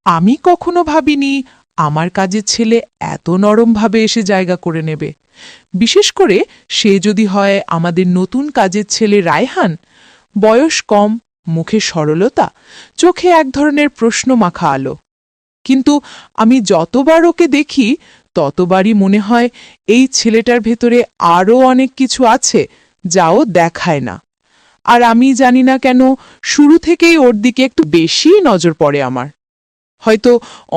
আমি কখনো ভাবিনি আমার কাজের ছেলে এত নরমভাবে এসে জায়গা করে নেবে, বিশেষ করে সে যদি হয় আমাদের নতুন কাজের ছেলে রায়হান। বয়স কম, মুখে সরলতা, চোখে এক ধরনের প্রশ্ন মাখা আলো। কিন্তু আমি যতবার ওকে দেখি ততবারই মনে হয় এই ছেলেটার ভেতরে আরও অনেক কিছু আছে যা ও দেখায় না। আর আমি জানি না কেন শুরু থেকেই ওর দিকে একটু বেশি নজর পড়ে আমার। হয়তো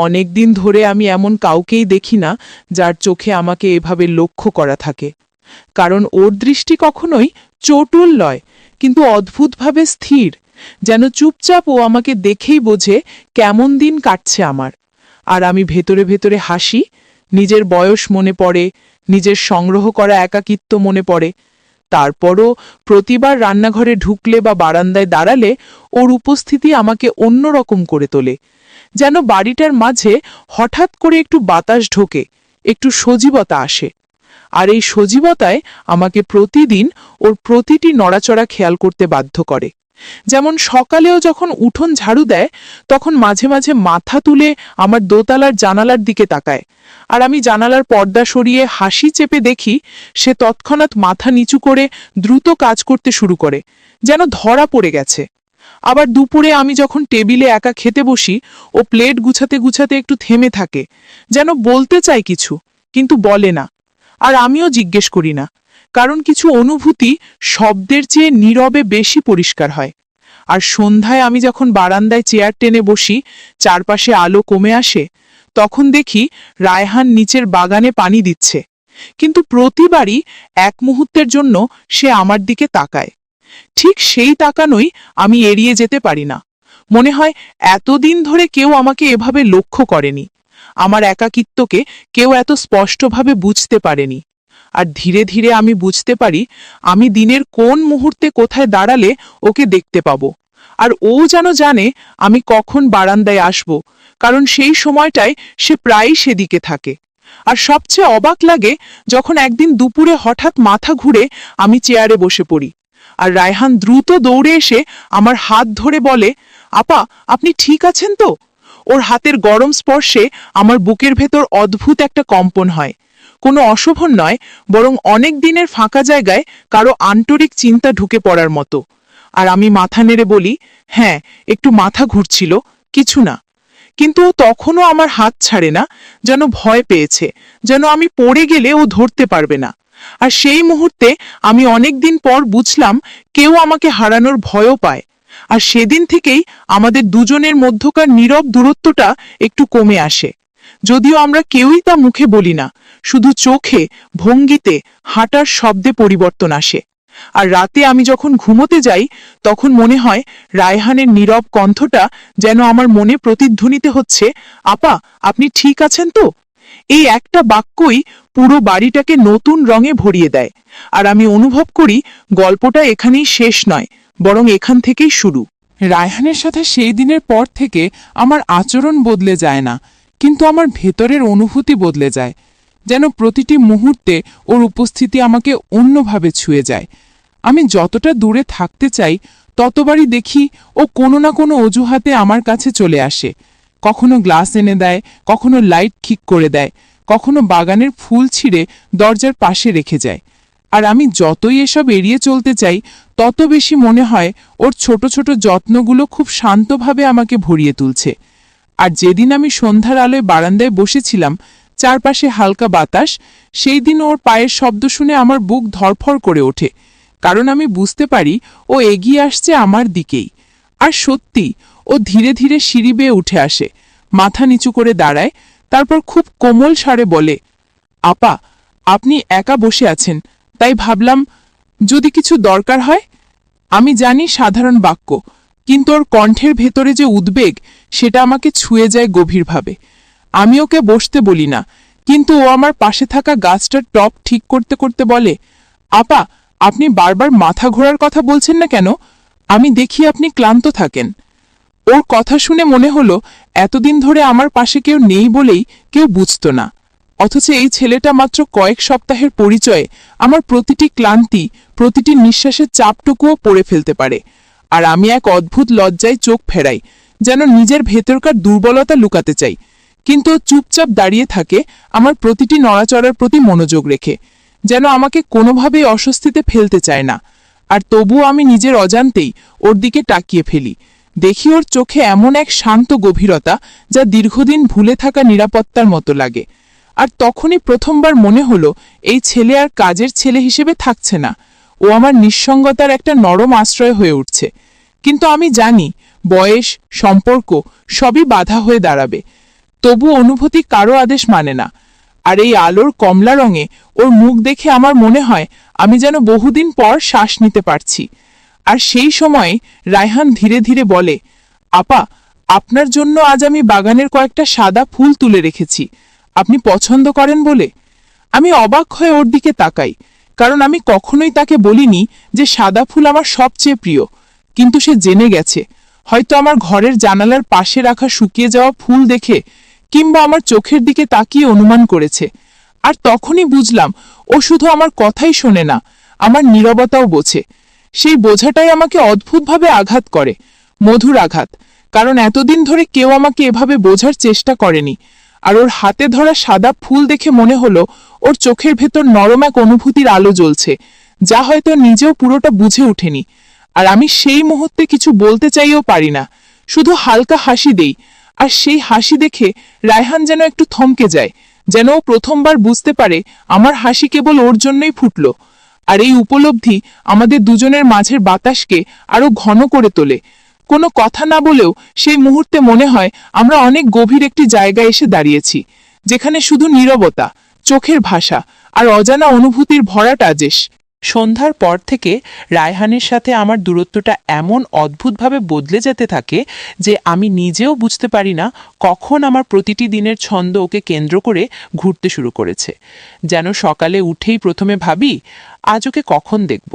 অনেক দিন ধরে আমি এমন কাউকেই দেখি না যার চোখে আমাকে এভাবে লক্ষ্য করা থাকে। কারণ ওর দৃষ্টি কখনোই চটুল নয়, কিন্তু অদ্ভুতভাবে স্থির, যেন চুপচাপ ও আমাকে দেখেই বোঝে কেমন দিন কাটছে আমার। আর আমি ভেতরে ভেতরে হাসি, নিজের বয়স মনে পড়ে, নিজের সংগ্রহ করা একাকিত্ব মনে পড়ে। তারপরও প্রতিবার রান্নাঘরে ঢুকলে বা বারান্দায় দাঁড়ালে ওর উপস্থিতি আমাকে অন্যরকম করে তোলে, যেন বাড়িটার মাঝে হঠাৎ করে একটু বাতাস ঢোকে, একটু সজীবতা আসে। আর এই সজীবতায় আমাকে প্রতিদিন ওর প্রতিটি নড়াচড়া খেয়াল করতে বাধ্য করে। যেমন সকালেও যখন উঠোন ঝাড়ু দেয় তখন মাঝে মাঝে মাথা তুলে আমার দোতলার জানালার দিকে তাকায়, আর আমি জানালার পর্দা সরিয়ে হাসি চেপে দেখি সে তৎক্ষণাৎ মাথা নিচু করে দ্রুত কাজ করতে শুরু করে, যেন ধরা পড়ে গেছে। আবার দুপুরে আমি যখন টেবিলে একা খেতে বসি ও প্লেট গুছাতে গুছাতে একটু থেমে থাকে, যেন বলতে চায় কিছু কিন্তু বলে না। আর আমিও জিজ্ঞেস করি না, কারণ কিছু অনুভূতি শব্দের চেয়ে নীরবে বেশি পরিষ্কার হয়। আর সন্ধ্যায় আমি যখন বারান্দায় চেয়ার টেনে বসি, চারপাশে আলো কমে আসে, তখন দেখি রায়হান নিচের বাগানে পানি দিচ্ছে। কিন্তু প্রতিবারই এক মুহূর্তের জন্য সে আমার দিকে তাকায়। ঠিক সেই তাকানোই আমি এড়িয়ে যেতে পারি না। মনে হয় এতদিন ধরে কেউ আমাকে এভাবে লক্ষ্য করেনি, আমার একাকিত্বকে কেউ এত স্পষ্টভাবে বুঝতে পারেনি। আর ধীরে ধীরে আমি বুঝতে পারি আমি দিনের কোন মুহূর্তে কোথায় দাঁড়ালে ওকে দেখতে পাবো। আর ও যেন জানে আমি কখন বারান্দায় আসব, কারণ সেই সময়টায় সে প্রায়ই সেদিকে থাকে। আর সবচেয়ে অবাক লাগে যখন একদিন দুপুরে হঠাৎ মাথা ঘুরে আমি চেয়ারে বসে পড়ি, আর রায়হান দ্রুত দৌড়ে এসে আমার হাত ধরে বলে, আপা, আপনি ঠিক আছেন তো? ওর হাতের গরম স্পর্শে আমার বুকের ভেতর অদ্ভুত একটা কম্পন হয়। কোনো অশোভন নয়, বরং অনেক দিনের ফাঁকা জায়গায় কারো আন্তরিক চিন্তা ঢুকে পড়ার মতো। আর আমি মাথা নেড়ে বলি, হ্যাঁ, একটু মাথা ঘুরছিল, কিছু না। কিন্তু ও তখনও আমার হাত ছাড়ে না, যেন ভয় পেয়েছে, যেন আমি পড়ে গেলে ও ধরতে পারবে না। আর সেই মুহূর্তে আমি অনেক দিন পর বুঝলাম কেউ আমাকে হারানোর ভয়ও পায়। আর সেদিন থেকেই আমাদের দুজনের মধ্যকার নীরব দূরত্বটা একটু কমে আসে, যদিও আমরা কেউই তা মুখে বলি না, শুধু চোখে, ভঙ্গিতে, হাঁটার শব্দে পরিবর্তন আসে। আর রাতে আমি যখন ঘুমোতে যাই তখন মনে হয় রায়হানের নীরব কণ্ঠটা যেন আমার মনে প্রতিধ্বনিত হচ্ছে, আপা, আপনি ঠিক আছেন তো? এই একটা বাক্যই পুরো বাড়িটাকে নতুন রঙে ভরিয়ে দেয়। আর আমি অনুভব করি গল্পটা এখানেই শেষ নয়, বরং এখান থেকেই শুরু। রায়হানের সাথে সেই দিনের পর থেকে আমার আচরণ বদলে যায় না, কিন্তু আমার ভেতরের অনুভূতি বদলে যায়। যেন প্রতিটি মুহূর্তে ওর উপস্থিতি আমাকে অন্যভাবে ছুঁয়ে যায়। আমি যতটা দূরে থাকতে চাই ততবারই দেখি ও কোনো না কোনো অজুহাতে আমার কাছে চলে আসে। কখনো গ্লাস এনে দেয়, কখনো লাইট ঠিক করে দেয়, কখনো বাগানের ফুল ছিঁড়ে দরজার পাশে রেখে যায়। আর আমি যতই এসব এড়িয়ে চলতে চাই তত বেশি মনে হয় ওর ছোট ছোট যত্নগুলো খুব শান্তভাবে আমাকে ভরিয়ে তুলছে। আর যেদিন আমি সন্ধ্যার আলোয় বারান্দায় বসেছিলাম, চারপাশে হালকা বাতাস, সেই দিন ওর পায়ের শব্দ শুনে আমার বুক ধড়ফড় করে ওঠে, কারণ আমি বুঝতে পারি ও এগিয়ে আসছে আমার দিকেই। আর সত্যি, ও ধীরে ধীরে সিঁড়ি বেয়ে উঠে আসে, মাথা নিচু করে দাঁড়ায়, তারপর খুব কোমল স্বরে বলে, আপা, আপনি একা বসে আছেন, তাই ভাবলাম যদি কিছু দরকার হয়। আমি জানি সাধারণ বাক্য, কিন্তু ওর কণ্ঠের ভেতরে যে উদ্বেগ সেটা আমাকে ছুঁয়ে যায় গভীরভাবে। আমি ওকে বসতে বলি না, কিন্তু ও আমার পাশে থাকা গাছটার টপ ঠিক করতে করতে বলে, আপা, আপনি বারবার মাথা ঘোরার কথা বলছেন না কেন? আমি দেখি আপনি ক্লান্ত থাকেন। ওর কথা শুনে মনে হলো এতদিন ধরে আমার পাশে কেউ নেই বলেই কেউ বুঝতো না, অথচ এই ছেলেটা মাত্র কয়েক সপ্তাহের পরিচয়ে আমার প্রতিটি ক্লান্তি, প্রতিটি নিঃশ্বাসের চাপটুকুও পড়ে ফেলতে পারে। আর আমি এক অদ্ভুত লজ্জায় চোখ ফেরাই, যেন নিজের ভেতরকার দুর্বলতা লুকাতে চাই, কিন্তু ও চুপচাপ দাঁড়িয়ে থাকে আমার প্রতিটি নড়াচড়ার প্রতি মনোযোগ রেখে, যেন আমাকে কোনোভাবেই অস্বস্তিতে ফেলতে চায় না। আর তবুও আমি নিজের অজান্তেই ওর দিকে তাকিয়ে ফেলি। দেখি ওর চোখে এমন এক শান্ত গভীরতা যা দীর্ঘদিন ভুলে থাকা নিরাপত্তার মতো লাগে। আর তখনই প্রথমবার মনে হলো এই ছেলে আর কাজের ছেলে হিসেবে থাকছে না, ও আমার নিঃসঙ্গতার একটা নরম আশ্রয় হয়ে উঠছে। কিন্তু আমি জানি বয়স, সম্পর্ক সবই বাধা হয়ে দাঁড়াবে, তবু অনুভূতি কারো আদেশ মানে না। আর এই আলোর কমলা রঙে ওর মুখ দেখে আমার মনে হয় আমি যেন বহুদিন পর শ্বাস নিতে পারছি। আর সেই সময় রায়হান ধীরে ধীরে বলে, আপা, আপনার জন্য আজ আমি বাগানের কয়েকটা সাদা ফুল তুলে রেখেছি, আপনি পছন্দ করেন বলে। আমি অবাক হয়ে ওর দিকে তাকাই, কারণ আমি কখনোই তাকে বলিনি যে সাদা ফুল আমার সবচেয়ে প্রিয়। কিন্তু সে জেনে গেছে, হয়তো আমার ঘরের জানালার পাশে রাখা শুকিয়ে যাওয়া ফুল দেখে কিংবা আমার চোখের দিকে তাকিয়ে অনুমান করেছে। আর তখনই বুঝলাম ও শুধু আমার কথাই শোনে না, আমার নীরবতাও বোঝে। সেই বোঝাটাই আমাকে অদ্ভুতভাবে আঘাত করে, মধুর আঘাত, কারণ এতদিন ধরে কেউ আমাকে এভাবে বোঝার চেষ্টা করেনি। আর ওর হাতে ধরা সাদা ফুল দেখে মনে হলো ওর চোখের ভেতর নরম এক অনুভূতির আলো জ্বলছে, যা হয়তো নিজেও পুরোটা বুঝে ওঠেনি। আর আমি সেই মুহূর্তে কিছু বলতে চাইও পারি না, শুধু হালকা হাসি দেই। আর সেই হাসি দেখে রায়হান যেন একটু থমকে যায়, যেন ও প্রথমবার বুঝতে পারে আমার হাসি কেবল ওর জন্যই ফুটল। আর এই উপলব্ধি আমাদের দুজনের মাঝের বাতাসকে আরো ঘন করে তোলে। কোনো কথা না বলেও সেই মুহূর্তে মনে হয় আমরা অনেক গভীর একটি জায়গায় এসে দাঁড়িয়েছি, যেখানে শুধু নীরবতা, চোখের ভাষা আর অজানা অনুভূতির ভরাট আদেশ। সন্ধ্যার পর থেকে রায়হানের সাথে আমার দূরত্বটা এমন অদ্ভুতভাবে বদলে যেতে থাকে যে আমি নিজেও বুঝতে পারি না কখন আমার প্রতিটি দিনের ছন্দ ওকে কেন্দ্র করে ঘুরতে শুরু করেছে। যেন সকালে উঠেই প্রথমে ভাবি, আজ ওকে কখন দেখব।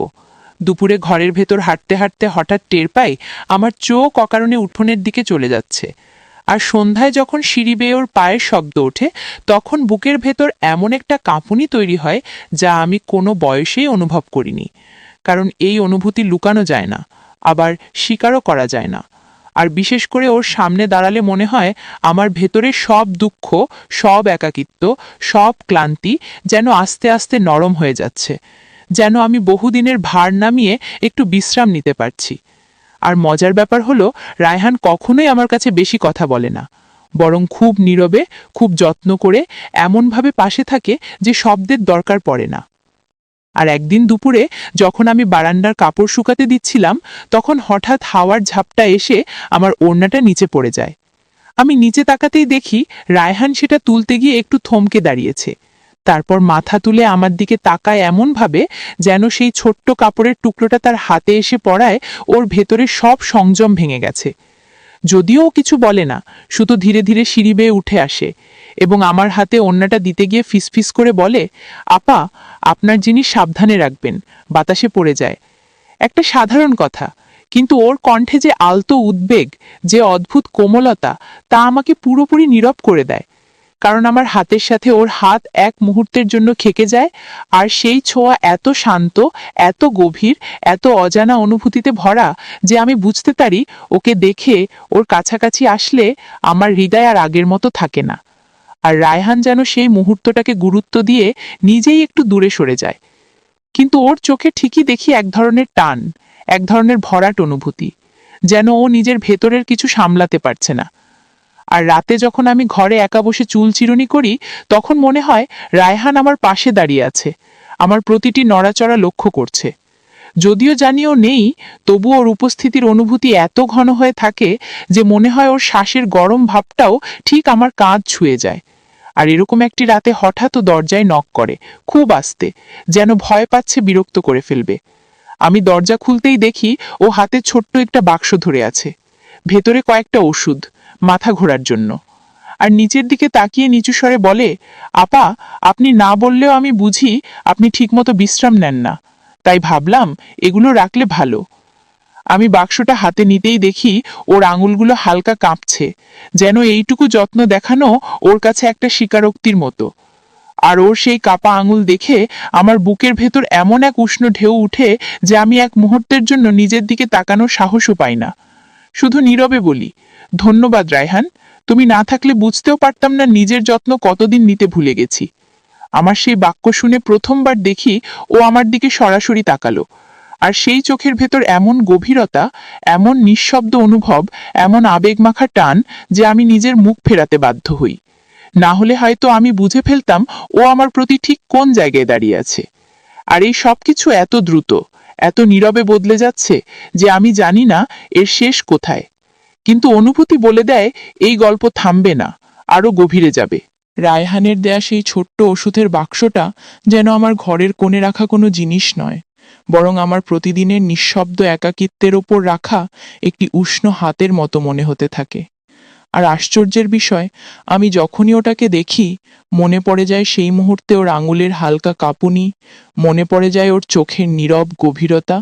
দুপুরে ঘরের ভেতর হাঁটতে হাঁটতে হঠাৎ টের পাই আমার চোখ অকারণে উঠোনের দিকে চলে যাচ্ছে। আর সন্ধ্যায় যখন সিঁড়ি বেয়ে ওর পায়ের শব্দ ওঠে, তখন বুকের ভেতর এমন একটা কাঁপুনি তৈরি হয় যা আমি কোনো বয়সেই অনুভব করিনি। কারণ এই অনুভূতি লুকানো যায় না, আবার স্বীকারও করা যায় না। আর বিশেষ করে ওর সামনে দাঁড়ালে মনে হয় আমার ভেতরে সব দুঃখ, সব একাকিত্ব, সব ক্লান্তি যেন আস্তে আস্তে নরম হয়ে যাচ্ছে, যেন আমি বহুদিনের ভার নামিয়ে একটু বিশ্রাম নিতে পারছি। আর মজার ব্যাপার হলো, রায়হান কখনোই আমার কাছে বেশি কথা বলে না, বরং খুব নীরবে, খুব যত্ন করে এমনভাবে পাশে থাকে যে শব্দের দরকার পড়ে না। আর একদিন দুপুরে যখন আমি বারান্দার কাপড় শুকাতে দিচ্ছিলাম, তখন হঠাৎ হাওয়ার ঝাপটা এসে আমার ওড়নাটা নিচে পড়ে যায়। আমি নিচে তাকাতেই দেখি রায়হান সেটা তুলতে গিয়ে একটু থমকে দাঁড়িয়েছে। তারপর মাথা তুলে আমার দিকে তাকায় এমনভাবে যেন সেই ছোট্ট কাপড়ের টুকরোটা তার হাতে এসে পড়ায় ওর ভেতরে সব সংযম ভেঙে গেছে। যদিও ও কিছু বলে না, শুধু ধীরে ধীরে সিঁড়ি বেয়ে উঠে আসে এবং আমার হাতে ওড়নাটা দিতে গিয়ে ফিসফিস করে বলে, আপা, আপনার জিনিস সাবধানে রাখবেন, বাতাসে পড়ে যায়। একটা সাধারণ কথা, কিন্তু ওর কণ্ঠে যে আলতো উদ্বেগ, যে অদ্ভুত কোমলতা, তা আমাকে পুরোপুরি নীরব করে দেয়। কারণ আমার হাতের সাথে ওর হাত এক মুহূর্তের জন্য খেকে যায়, আর সেই ছোঁয়া এত শান্ত, এত গভীর, এত অজানা অনুভূতিতে ভরা যে আমি বুঝতে পারি ওকে দেখে, ওর কাছাকাছি আসলে আমার হৃদয় আর আগের মতো থাকে না। আর রায়হান যেন সেই মুহূর্তটাকে গুরুত্ব দিয়ে নিজেই একটু দূরে সরে যায়। কিন্তু ওর চোখে ঠিকই দেখি এক ধরনের টান, এক ধরনের ভরাট অনুভূতি, যেন ও নিজের ভেতরের কিছু সামলাতে পারছে না। আর রাতে যখন আমি ঘরে একা বসে চুল চিরুনি করি, তখন মনে হয় রায়হান আমার পাশে দাঁড়িয়ে আছে, আমার প্রতিটি নড়াচড়া লক্ষ্য করছে। যদিও জানি ও নেই, তবু ওর উপস্থিতির অনুভূতি এত ঘন হয়ে থাকে যে মনে হয় ওর শ্বাসের গরম ভাবটাও ঠিক আমার কাঁধ ছুঁয়ে যায়। আর এরকম একটি রাতে হঠাৎ ও দরজায় নক করে, খুব আস্তে, যেন ভয় পাচ্ছে বিরক্ত করে ফেলবে। আমি দরজা খুলতেই দেখি ও হাতে ছোট্ট একটা বাক্স ধরে আছে, ভেতরে কয়েকটা ওষুধ, মাথা ঘোরার জন্য। আর নিচের দিকে তাকিয়ে নিচু স্বরে বলে, আপা, আপনি না বললেও আমি বুঝি আপনি ঠিকমতো বিশ্রাম নেন না, তাই ভাবলাম এগুলো রাখলে ভালো। আমি বাক্সটা হাতে নিতেই দেখি ওর আঙুলগুলো হালকা কাঁপছে, যেন এইটুকু যত্ন দেখানো ওর কাছে একটা স্বীকারোক্তির মতো। আর ওর সেই কাপা আঙুল দেখে আমার বুকের ভেতর এমন এক উষ্ণ ঢেউ উঠে যে আমি এক মুহূর্তের জন্য নিজের দিকে তাকানোর সাহসও পাই না। শুধু নীরবে বলি, ধন্যবাদ রায়হান, তুমি না থাকলে বুঝতেও পারতাম না নিজের যত্ন কতদিন নিতে ভুলে গেছি। আমার সেই বাক্য শুনে প্রথমবার দেখি ও আমার দিকে সরাসরি তাকালো, আর সেই চোখের ভেতর এমন গভীরতা, এমন নিঃশব্দ অনুভব, এমন আবেগমাখা টান যে আমি নিজের মুখ ফেরাতে বাধ্য হই। না হলে হয়তো আমি বুঝে ফেলতাম ও আমার প্রতি ঠিক কোন জায়গায় দাঁড়িয়ে আছে। আর এই সবকিছু এত দ্রুত, এত নীরবে বদলে যাচ্ছে যে আমি জানি না এর শেষ কোথায়। কিন্তু অনুভূতি বলে দেয় এই গল্প থামবে না, আরো গভীরে যাবে। রায়হানের দেয়া সেই ছোট্ট ওষুধের বাক্সটা যেন আমার ঘরের কোণে রাখা কোনো জিনিস নয়, বরং আমার প্রতিদিনের নিঃশব্দ একাকিত্বের ওপর রাখা একটি উষ্ণ হাতের মতো মনে হতে থাকে। আর আশ্চর্যের বিষয়, আমি যখনই ওটাকে দেখি মনে পড়ে যায় সেই মুহূর্তে ওর আঙুলের হালকা কাঁপুনি, মনে পড়ে যায় ওর চোখের নীরব গভীরতা,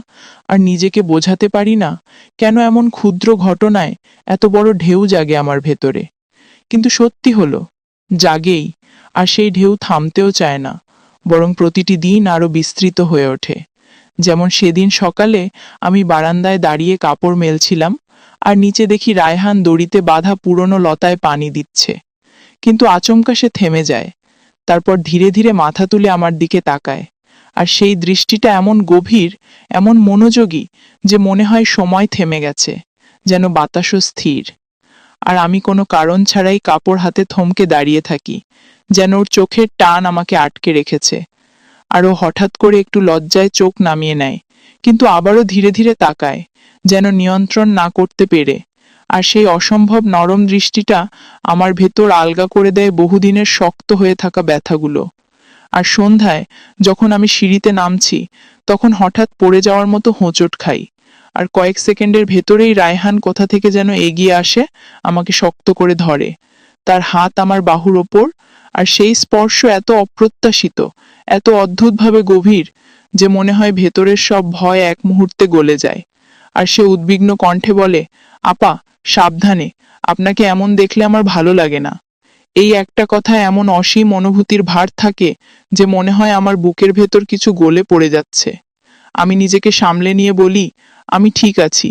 আর নিজেকে বোঝাতে পারি না কেন এমন ক্ষুদ্র ঘটনায় এত বড় ঢেউ জাগে আমার ভেতরে। কিন্তু সত্যি হলো, জাগেই, আর সেই ঢেউ থামতেও চায় না, বরং প্রতিটি দিন আরো বিস্তৃত হয়ে ওঠে। যেমন সেদিন সকালে আমি বারান্দায় দাঁড়িয়ে কাপড় মেলছিলাম, আর নিচে দেখি রায়হান দড়িতে বাঁধা পুরনো লতায় পানি দিচ্ছে। কিন্তু আচমকা সে থেমে যায়, তারপর ধীরে ধীরে মাথা তুলে আমার দিকে তাকায়। আর সেই দৃষ্টিটা এমন গভীর, এমন মনোযোগী যে মনে হয় সময় থেমে গেছে, যেন বাতাসও স্থির। আর আমি কোনো কারণ ছাড়াই কাপড় হাতে থমকে দাঁড়িয়ে থাকি, যেন ওর চোখের টান আমাকে আটকে রেখেছে। আর ও হঠাৎ করে একটু লজ্জায় চোখ নামিয়ে নেয়, কিন্তু আবারও ধীরে ধীরে তাকায়, যেন নিয়ন্ত্রণ না করতে পেরে। আর সেই অসম্ভব নরম দৃষ্টিটা আমার ভেতর আলগা করে দেয় বহুদিনের শক্ত হয়ে থাকা ব্যথাগুলো। আর সন্ধ্যায় যখন আমি সিঁড়িতে নামছি, তখন হঠাৎ পড়ে যাওয়ার মতো হোঁচট খাই। আর কয়েক সেকেন্ডের ভেতরেই রায়হান কোথা থেকে যেন এগিয়ে আসে, আমাকে শক্ত করে ধরে। তার হাত আমার বাহুর ওপর, আর সেই স্পর্শ এত অপ্রত্যাশিত, এত অদ্ভুতভাবে গভীর যে মনে হয় ভেতরের সব ভয় এক মুহূর্তে গলে যায়। আর সে উদ্বিগ্ন কণ্ঠে বলে, আপা, সাবধানে, আপনাকে এমন দেখলে আমার ভালো লাগে না। এই একটা কথায় এমন অসীম অনুভূতির ভার থাকে যে মনে হয় আমার বুকের ভেতর কিছু গলে পড়ে যাচ্ছে। আমি নিজেকে সামলে নিয়ে বলি, আমি ঠিক আছি।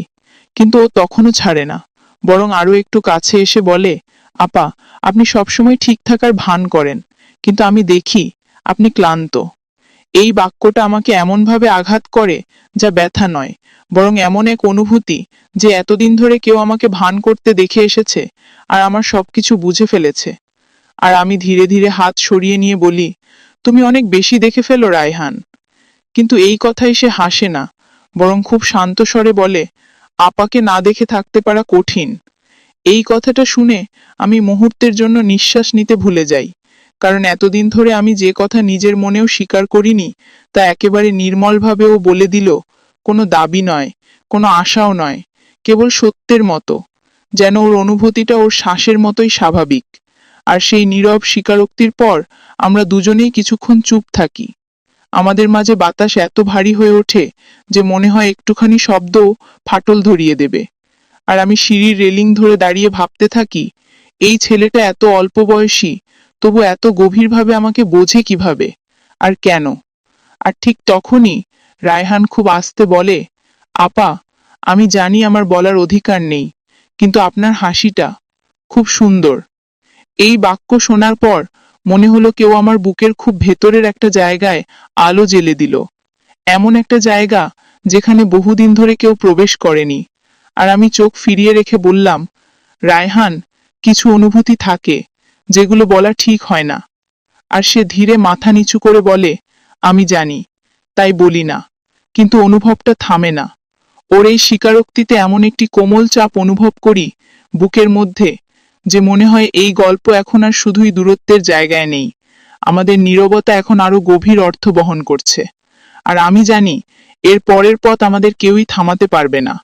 কিন্তু ও তখনও ছাড়ে না, বরং আরো একটু কাছে এসে বলে, আপা, আপনি সবসময় ঠিক থাকার ভান করেন, কিন্তু আমি দেখি আপনি ক্লান্ত। এই বাক্যটা আমাকে এমনভাবে আঘাত করে যা ব্যথা নয়, বরং এমন এক অনুভূতি যে এতদিন ধরে কেউ আমাকে ভান করতে দেখে এসেছে আর আমার সবকিছু বুঝে ফেলেছে। আর আমি ধীরে ধীরে হাত সরিয়ে নিয়ে বলি, তুমি অনেক বেশি দেখে ফেলো রায়হান। কিন্তু এই কথাই সে হাসে না, বরং খুব শান্ত স্বরে বলে, আপাকে না দেখে থাকতে পারা কঠিন। এই কথাটা শুনে আমি মুহূর্তের জন্য নিঃশ্বাস নিতে ভুলে যাই, কারণ এতদিন ধরে আমি যে কথা নিজের মনেও স্বীকার করিনি তা একেবারে নির্মলভাবে ও বলে দিল, কোনো দাবি নয়, কোনো আশাও নয়, কেবল সত্যের মতো, যেন ওর অনুভূতিটা ওর শ্বাসের মতোই স্বাভাবিক। আর সেই নীরব স্বীকারোক্তির পর আমরা দুজনেই কিছুক্ষণ চুপ থাকি। আমাদের মাঝে বাতাস এত ভারী হয়ে ওঠে যে মনে হয় একটুখানি শব্দ ফাটল ধরিয়ে দেবে। আর আমি সিঁড়ির রেলিং ধরে দাঁড়িয়ে ভাবতে থাকি, এই ছেলেটা এত অল্প বয়সী, তবু এত গভীরভাবে আমাকে বোঝে কিভাবে, আর কেন। আর ঠিক তখনই রায়হান খুব আস্তে বলে, আপা, আমি জানি আমার বলার অধিকার নেই, কিন্তু আপনার হাসিটা খুব সুন্দর। এই বাক্য শোনার পর মনে হলো কেউ আমার বুকের খুব ভেতরের একটা জায়গায় আলো জ্বেলে দিল, এমন একটা জায়গা যেখানে বহুদিন ধরে কেউ প্রবেশ করেনি। আর আমি চোখ ফিরিয়ে রেখে বললাম, রায়হান, কিছু অনুভূতি থাকে যেগুলো বলা ঠিক হয় না। আর সে ধীরে মাথা নিচু করে বলে, আমি জানি, তাই বলি না। কিন্তু অনুভবটা থামে না। ওর এই স্বীকারোক্তিতে এমন একটি কোমল চাপ অনুভব করি বুকের মধ্যে যে মনে হয় এই গল্প এখন আর শুধুই দূরত্বের জায়গায় নেই, আমাদের নীরবতা এখন আরো গভীর অর্থ বহন করছে। আর আমি জানি এর পরের পথ আমাদের কেউই থামাতে পারবে না,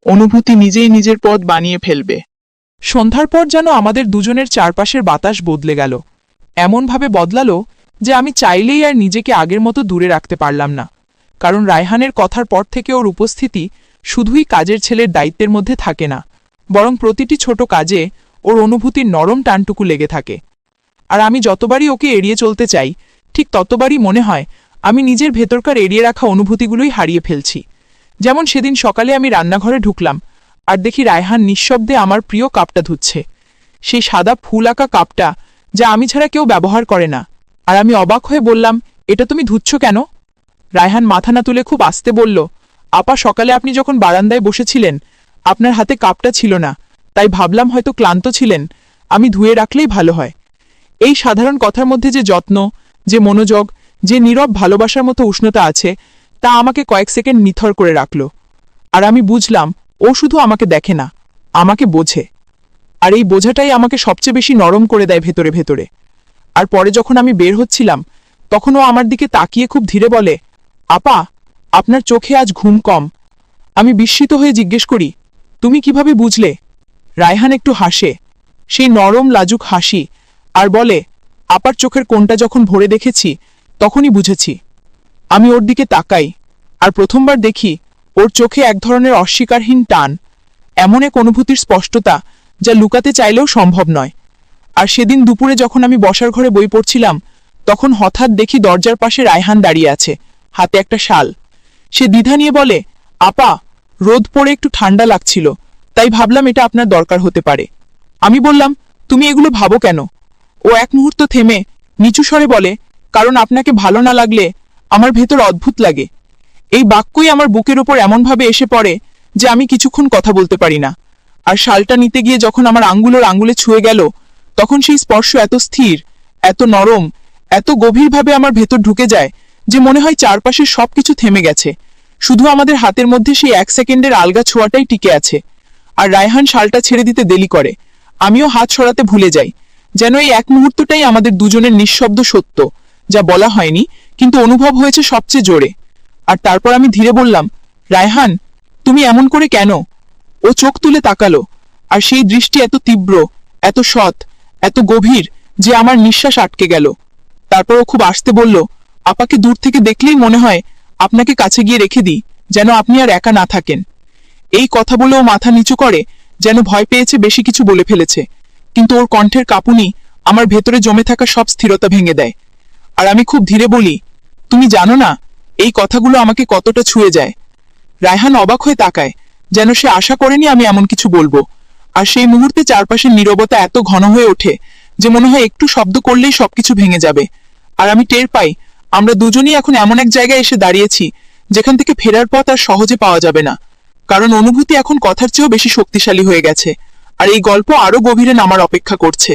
অনুভূতি নিজেই নিজের পথ বানিয়ে ফেলবে। সন্ধ্যার পর যেন আমাদের দুজনের চারপাশের বাতাস বদলে গেল, এমনভাবে বদলালো যে আমি চাইলেই আর নিজেকে আগের মতো দূরে রাখতে পারলাম না। কারণ রায়হানের কথার পর থেকে ওর উপস্থিতি শুধুই কাজের ছেলের দায়িত্বের মধ্যে থাকে না, বরং প্রতিটি ছোট কাজে ওর অনুভূতির নরম টানটুকু লেগে থাকে। আর আমি যতবারই ওকে এড়িয়ে চলতে চাই, ঠিক ততবারই মনে হয় আমি নিজের ভেতরকার এড়িয়ে রাখা অনুভূতিগুলোই হারিয়ে ফেলছি। যেমন সেদিন সকালে আমি রান্নাঘরে ঢুকলাম, আর দেখি রায়হান নিঃশব্দে আমার প্রিয় কাপটা ধুচ্ছে, সেই সাদা ফুল আঁকা কাপটা যা আমি ছাড়া কেউ ব্যবহার করে না। আর আমি অবাক হয়ে বললাম, এটা তুমি ধুচ্ছ কেন? রায়হান মাথা না তুলে খুব আস্তে বলল, আপা, সকালে আপনি যখন বারান্দায় বসেছিলেন আপনার হাতে কাপটা ছিল না, তাই ভাবলাম হয়তো ক্লান্ত ছিলেন, আমি ধুয়ে রাখলেই ভালো হয়। এই সাধারণ কথার মধ্যে যে যত্ন, যে মনোযোগ, যে নীরব ভালোবাসার মতো উষ্ণতা আছে, তা আমাকে কয়েক সেকেন্ড নিথর করে রাখল। আর আমি বুঝলাম ও শুধু আমাকে দেখে না, আমাকে বোঝে। আর এই বোঝাটাই আমাকে সবচেয়ে বেশি নরম করে দেয় ভেতরে ভেতরে। আর পরে যখন আমি বের হচ্ছিলাম তখন ও আমার দিকে তাকিয়ে খুব ধীরে বলে, আপা, আপনার চোখে আজ ঘুম কম। আমি বিস্মিত হয়ে জিজ্ঞেস করি, তুমি কিভাবে বুঝলে? রায়হান একটু হাসে, সেই নরম লাজুক হাসি, আর বলে, আপার চোখের কোণটা যখন ভরে দেখেছি তখনই বুঝেছি। আমি ওর দিকে তাকাই, আর প্রথমবার দেখি ওর চোখে এক ধরনের অস্বীকারহীন টান, এমন এক অনুভূতির স্পষ্টতা যা লুকাতে চাইলেও সম্ভব নয়। আর সেদিন দুপুরে যখন আমি বসার ঘরে বই পড়ছিলাম তখন হঠাৎ দেখি দরজার পাশে রায়হান দাঁড়িয়ে আছে, হাতে একটা শাল। সে দ্বিধা নিয়ে বলে, আপা, রোদ পড়ে একটু ঠান্ডা লাগছিল, তাই ভাবলাম এটা আপনার দরকার হতে পারে। আমি বললাম, তুমি এগুলো ভাবো কেন? ও এক মুহূর্ত থেমে নিচু স্বরে বলে, কারণ আপনাকে ভালো না লাগলে আমার ভেতর অদ্ভুত লাগে। এই বাক্যই আমার বুকের ওপর এমনভাবে এসে পড়ে যে আমি কিছুক্ষণ কথা বলতে পারি না। আর শালটা নিতে গিয়ে যখন আমার আঙ্গুলে ছুঁয়ে গেল তখন সেই স্পর্শ এত স্থির, এত নরম, এত গভীরভাবে আমার ভেতর ঢুকে যায় যে মনে হয় চারপাশের সবকিছু থেমে গেছে, শুধু আমাদের হাতের মধ্যে সেই এক সেকেন্ডের আলগা ছোঁয়াটাই টিকে আছে। আর রায়হান শালটা ছেড়ে দিতে দেরি করে, আমিও হাত সরাতে ভুলে যাই, যেন এই এক মুহূর্তটাই আমাদের দুজনের নিঃশব্দ সত্য, যা বলা হয়নি কিন্তু অনুভব হয়েছে সবচেয়ে জোরে। আর তারপর আমি ধীরে বললাম, রায়হান, তুমি এমন করে কেন? ও চোখ তুলে তাকালো, আর সেই দৃষ্টি এত তীব্র, এত সৎ, এত গভীর যে আমার নিঃশ্বাস আটকে গেল। তারপর ও খুব আস্তে বলল, আপাকে দূর থেকে দেখলেই মনে হয় আপনাকে কাছে গিয়ে রেখে দিই, যেন আপনি আর একা না থাকেন। এই কথা বলে ও মাথা নিচু করে, যেন ভয় পেয়েছে বেশি কিছু বলে ফেলেছে, কিন্তু ওর কণ্ঠের কাঁপুনি আমার ভেতরে জমে থাকা সব স্থিরতা ভেঙে দেয়। আর আমি খুব ধীরে বলি, তুমি জানো না এই কথাগুলো আমাকে কতটা ছুঁয়ে যায়। রায়হান অবাক হয়ে তাকায়, যেন সে আশা করেনি আমি এমন কিছু বলবো। আর সেই মুহূর্তে চারপাশের নীরবতা এত ঘন হয়ে ওঠে যে মনে হয় একটু শব্দ করলেই সবকিছু ভেঙে যাবে। আর আমি টের পাই আমরা দুজনেই এখন এমন এক জায়গায় এসে দাঁড়িয়েছি যেখান থেকে ফেরার পথ আর সহজে পাওয়া যাবে না, কারণ অনুভূতি এখন কথার চেয়েও বেশি শক্তিশালী হয়ে গেছে। আর এই গল্প আরো গভীরে নামার অপেক্ষা করছে।